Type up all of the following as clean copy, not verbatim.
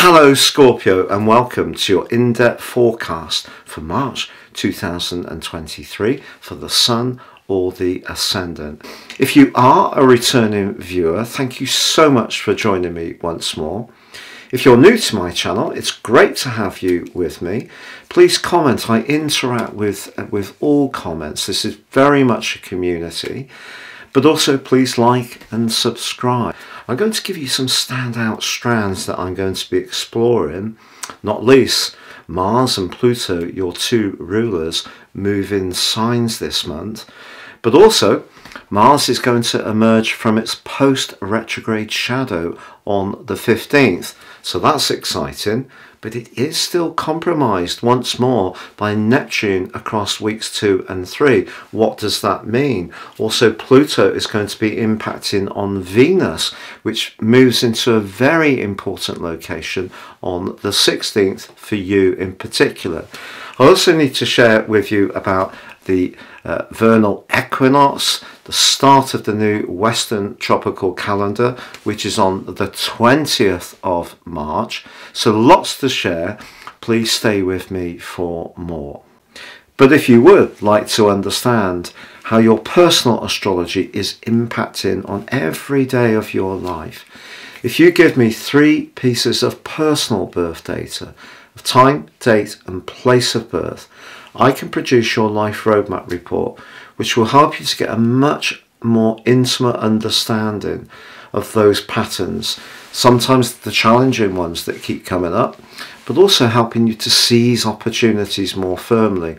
Hello Scorpio, and welcome to your in-depth forecast for March 2023 for the Sun or the Ascendant. If you are a returning viewer, thank you so much for joining me once more. If you're new to my channel, it's great to have you with me. Please comment. I interact with all comments. This is very much a community. But also please like and subscribe. I'm going to give you some standout strands that I'm going to be exploring, not least Mars and Pluto, your two rulers, move in signs this month. But also Mars is going to emerge from its post-retrograde shadow on the 15th. So that's exciting, but it is still compromised once more by Neptune across weeks 2 and 3. What does that mean? Also, Pluto is going to be impacting on Venus, which moves into a very important location on the 16th for you in particular. I also need to share with you about the vernal equinox, the start of the new Western tropical calendar, which is on the 20th of March. So lots to share. Please stay with me for more. But if you would like to understand how your personal astrology is impacting on every day of your life, if you give me 3 pieces of personal birth data, of time, date and place of birth, I can produce your life roadmap report, which will help you to get a much more intimate understanding of those patterns, sometimes the challenging ones that keep coming up, but also helping you to seize opportunities more firmly.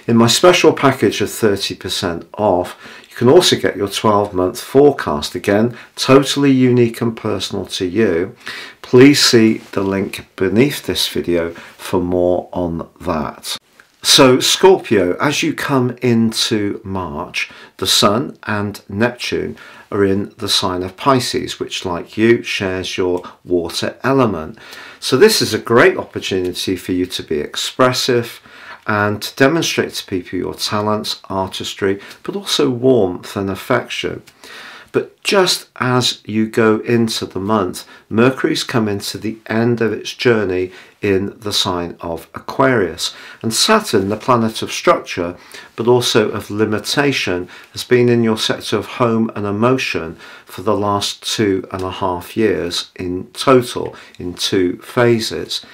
In my special package of 30% off, you can also get your 12-month forecast, again, totally unique and personal to you. Please see the link beneath this video for more on that. So Scorpio, as you come into March, the Sun and Neptune are in the sign of Pisces, which, like you, shares your water element. So this is a great opportunity for you to be expressive and to demonstrate to people your talents, artistry, but also warmth and affection. But just as you go into the month, Mercury's coming to the end of its journey in the sign of Aquarius. And Saturn, the planet of structure, but also of limitation, has been in your sector of home and emotion for the last 2.5 years in total, in 2 phases.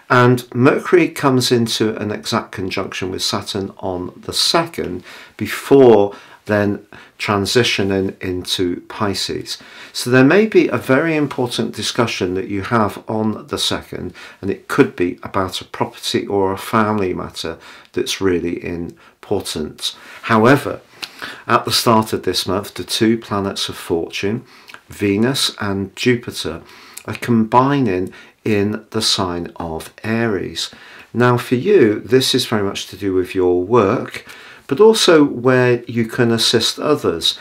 And Mercury comes into an exact conjunction with Saturn on the 2nd, before then transitioning into Pisces. So there may be a very important discussion that you have on the 2nd, and it could be about a property or a family matter that's really important. However, at the start of this month, the 2 planets of fortune, Venus and Jupiter, are combining in the sign of Aries. Now for you, this is very much to do with your work, but also where you can assist others.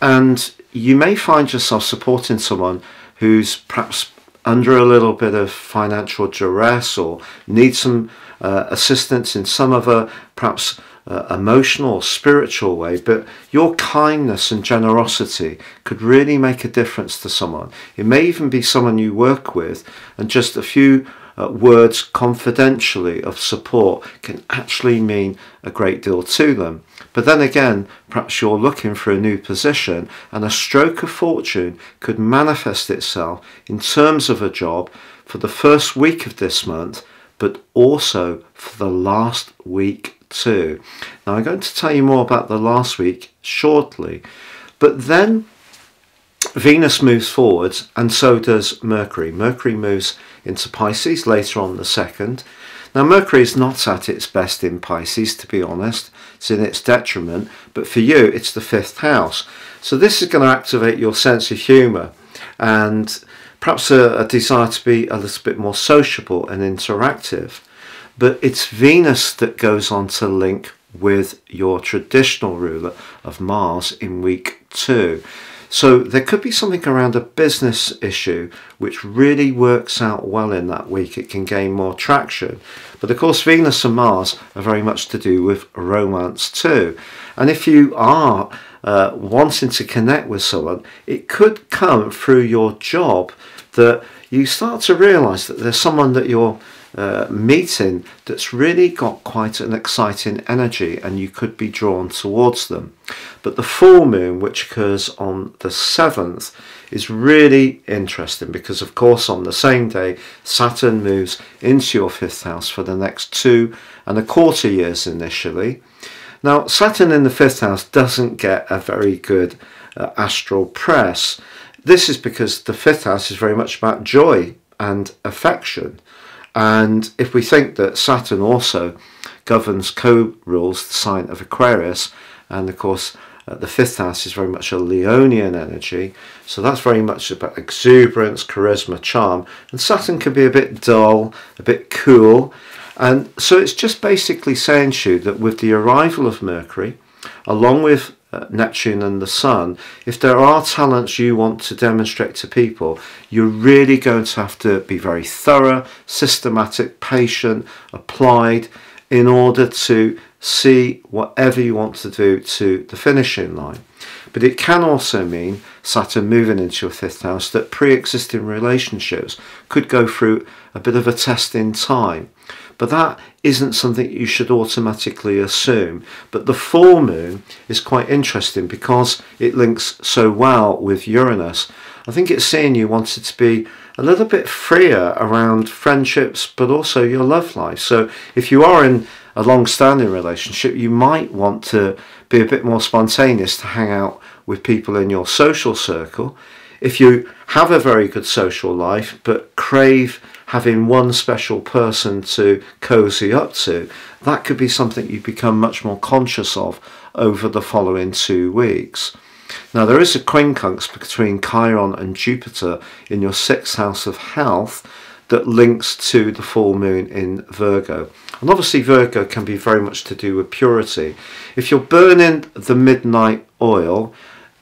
And you may find yourself supporting someone who's perhaps under a little bit of financial duress or needs some assistance in some other perhaps emotional or spiritual way, but your kindness and generosity could really make a difference to someone. It may even be someone you work with, and just a few words confidentially of support can actually mean a great deal to them. But then again, perhaps you're looking for a new position, and a stroke of fortune could manifest itself in terms of a job for the first week of this month, but also for the last week too. Now I'm going to tell you more about the last week shortly, but then Venus moves forwards, and so does Mercury. Mercury moves into Pisces later on the 2nd. Now Mercury is not at its best in Pisces, to be honest. It's in its detriment, but for you it's the 5th house. So this is going to activate your sense of humour and perhaps a desire to be a little bit more sociable and interactive. But it's Venus that goes on to link with your traditional ruler of Mars in week 2. So there could be something around a business issue which really works out well in that week. It can gain more traction. But of course Venus and Mars are very much to do with romance too. And if you are wanting to connect with someone, it could come through your job that you start to realise that there's someone that you're meeting that's really got quite an exciting energy, and you could be drawn towards them. But the full moon, which occurs on the 7th, is really interesting because, of course, on the same day Saturn moves into your 5th house for the next 2.25 years initially. Now, Saturn in the 5th house doesn't get a very good astral press. This is because the 5th house is very much about joy and affection. And if we think that Saturn also governs, co-rules the sign of Aquarius, and of course the 5th house is very much a Leonian energy, so that's very much about exuberance, charisma, charm, and Saturn can be a bit dull, a bit cool, and so it's just basically saying to you that with the arrival of Mercury, along with Neptune and the Sun, if there are talents you want to demonstrate to people, you're really going to have to be very thorough, systematic, patient, applied, in order to see whatever you want to do to the finishing line. But it can also mean Saturn moving into your 5th house that pre-existing relationships could go through a bit of a test in time. But that isn't something you should automatically assume. But the full moon is quite interesting because it links so well with Uranus. I think it's saying you wanted to be a little bit freer around friendships, but also your love life. So if you are in a long-standing relationship, you might want to be a bit more spontaneous to hang out with people in your social circle. If you have a very good social life but crave having one special person to cozy up to, that could be something you become much more conscious of over the following 2 weeks. Now, there is a quincunx between Chiron and Jupiter in your 6th house of health that links to the full moon in Virgo. And obviously Virgo can be very much to do with purity. If you're burning the midnight oil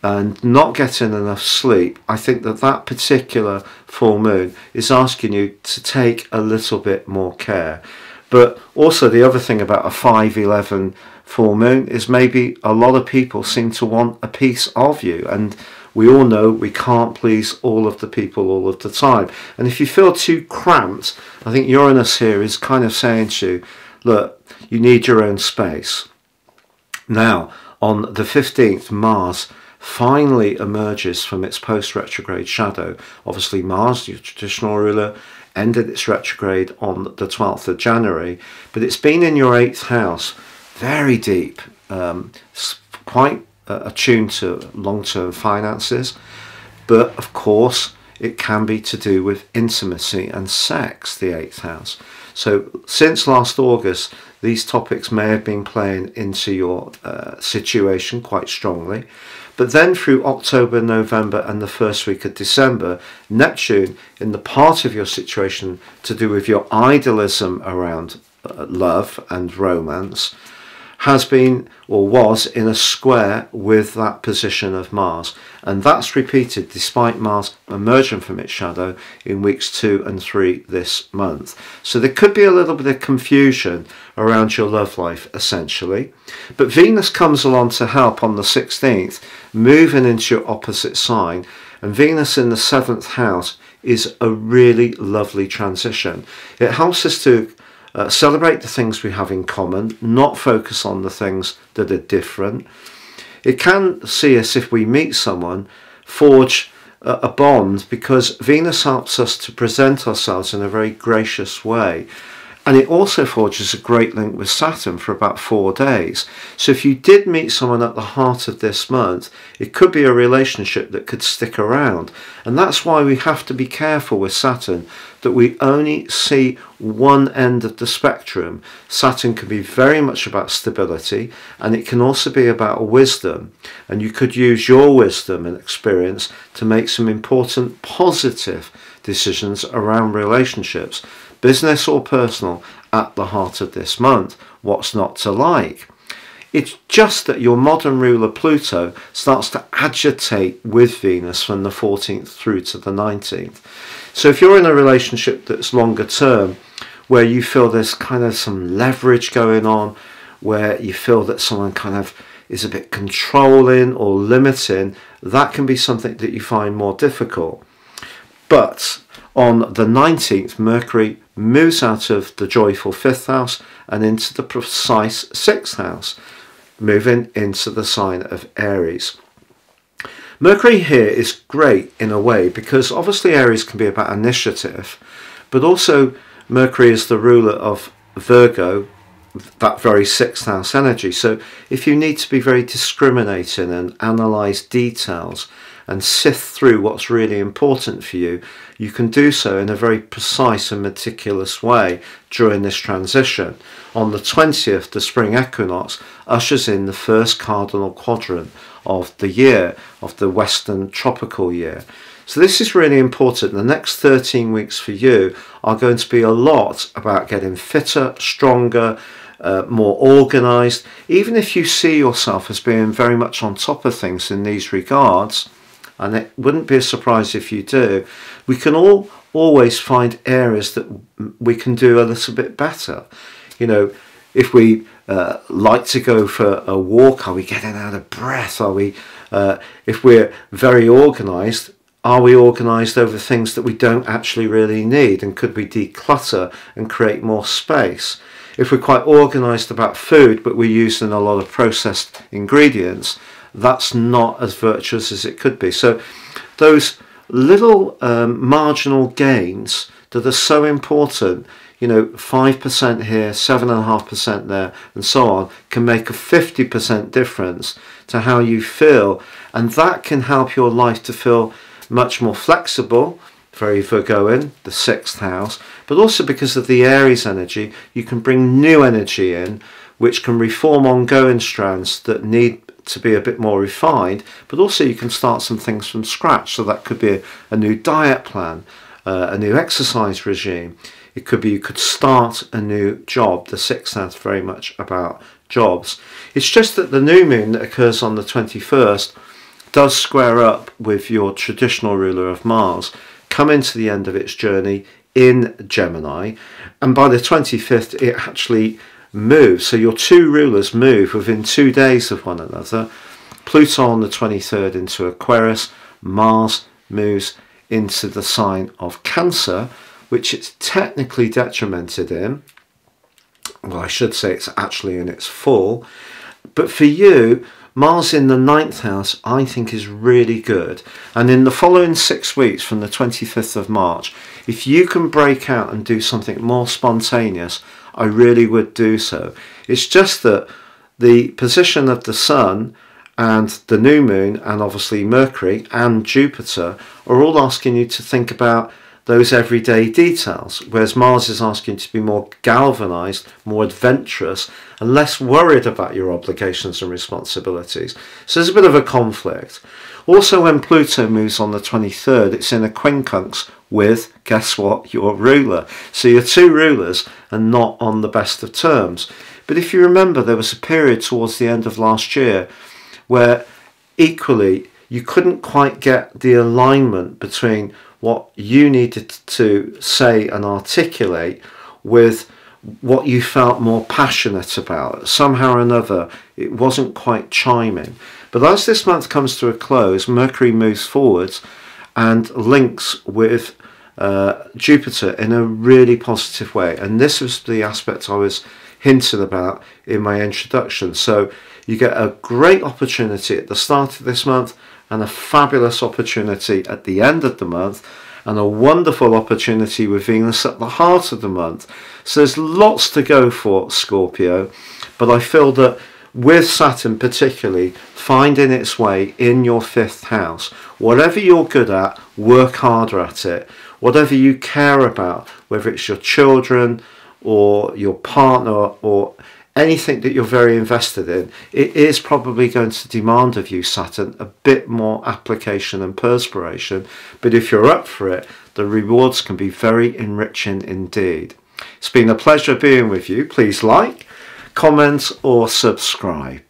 and not getting enough sleep, I think that that particular full moon is asking you to take a little bit more care. But also the other thing about a 5/11 full moon is maybe a lot of people seem to want a piece of you, and we all know we can't please all of the people all of the time. And if you feel too cramped, I think Uranus here is kind of saying to you, look, you need your own space. Now, on the 15th, Mars finally emerges from its post-retrograde shadow. Obviously Mars, your traditional ruler, ended its retrograde on the 12th of January, but it's been in your 8th house, very deep, quite attuned to long-term finances, but of course it can be to do with intimacy and sex, the 8th house. So since last August, these topics may have been playing into your situation quite strongly. But then through October, November and the first week of December, Neptune, in the part of your situation to do with your idealism around love and romance, has been or was in a square with that position of Mars. And that's repeated despite Mars emerging from its shadow in weeks 2 and 3 this month. So there could be a little bit of confusion around your love life, essentially. But Venus comes along to help on the 16th, moving into your opposite sign. And Venus in the 7th house is a really lovely transition. It helps us to celebrate the things we have in common, not focus on the things that are different. It can see us, if we meet someone, forge a bond, because Venus helps us to present ourselves in a very gracious way. And it also forges a great link with Saturn for about 4 days. So if you did meet someone at the heart of this month, it could be a relationship that could stick around. And that's why we have to be careful with Saturn, that we only see one end of the spectrum. Saturn can be very much about stability, and it can also be about wisdom. And you could use your wisdom and experience to make some important positive decisions around relationships, business or personal, at the heart of this month. What's not to like? It's just that your modern ruler Pluto starts to agitate with Venus from the 14th through to the 19th. So if you're in a relationship that's longer term, where you feel there's kind of some leverage going on, where you feel that someone kind of is a bit controlling or limiting, that can be something that you find more difficult. But on the 19th, Mercury moves out of the joyful 5th house and into the precise 6th house, moving into the sign of Aries. Mercury here is great in a way because obviously Aries can be about initiative, but also Mercury is the ruler of Virgo, that very 6th house energy. So if you need to be very discriminating and analyse details and sift through what's really important for you, you can do so in a very precise and meticulous way during this transition. On the 20th, the spring equinox ushers in the first cardinal quadrant of the year, of the Western tropical year. So this is really important. The next 13 weeks for you are going to be a lot about getting fitter, stronger, more organised. Even if you see yourself as being very much on top of things in these regards, and it wouldn't be a surprise if you do, we can always find areas that we can do a little bit better. You know, if we like to go for a walk, are we getting out of breath? Are we, if we're very organised, are we organised over things that we don't actually really need? And could we declutter and create more space? If we're quite organised about food, but we're using a lot of processed ingredients, that's not as virtuous as it could be. So those little marginal gains that are so important, you know, 5% here, 7.5% there, and so on, can make a 50% difference to how you feel. And that can help your life to feel much more flexible, very Virgoan, the 6th house, but also because of the Aries energy, you can bring new energy in, which can reform ongoing strands that need to be a bit more refined, but also you can start some things from scratch. So that could be a new diet plan, a new exercise regime. It could be you could start a new job. The 6th house very much about jobs. It's just that the new moon that occurs on the 21st does square up with your traditional ruler of Mars, come into the end of its journey in Gemini, and by the 25th it actually moves. So your two rulers move within 2 days of one another. Pluto on the 23rd into Aquarius, Mars moves into the sign of Cancer, which it's technically detrimented in. Well, I should say it's actually in its full. But for you, Mars in the 9th house, I think, is really good. And in the following 6 weeks from the 25th of March, if you can break out and do something more spontaneous, I really would do so. It's just that the position of the Sun and the new moon and obviously Mercury and Jupiter are all asking you to think about those everyday details, whereas Mars is asking you to be more galvanized, more adventurous, and less worried about your obligations and responsibilities. So there's a bit of a conflict. Also, when Pluto moves on the 23rd, it's in a quincunx with, guess what, your ruler. So your two rulers are not on the best of terms. But if you remember, there was a period towards the end of last year where equally you couldn't quite get the alignment between what you needed to say and articulate with what you felt more passionate about. Somehow or another, it wasn't quite chiming. But as this month comes to a close, Mercury moves forwards and links with Jupiter in a really positive way. And this was the aspect I was hinting about in my introduction. So you get a great opportunity at the start of this month and a fabulous opportunity at the end of the month, and a wonderful opportunity with Venus at the heart of the month. So there's lots to go for, Scorpio, but I feel that with Saturn particularly finding its way in your 5th house, whatever you're good at, work harder at it. Whatever you care about, whether it's your children or your partner or anything that you're very invested in, it is probably going to demand of you, Saturn, a bit more application and perspiration. But if you're up for it, the rewards can be very enriching indeed. It's been a pleasure being with you. Please like, comment or subscribe.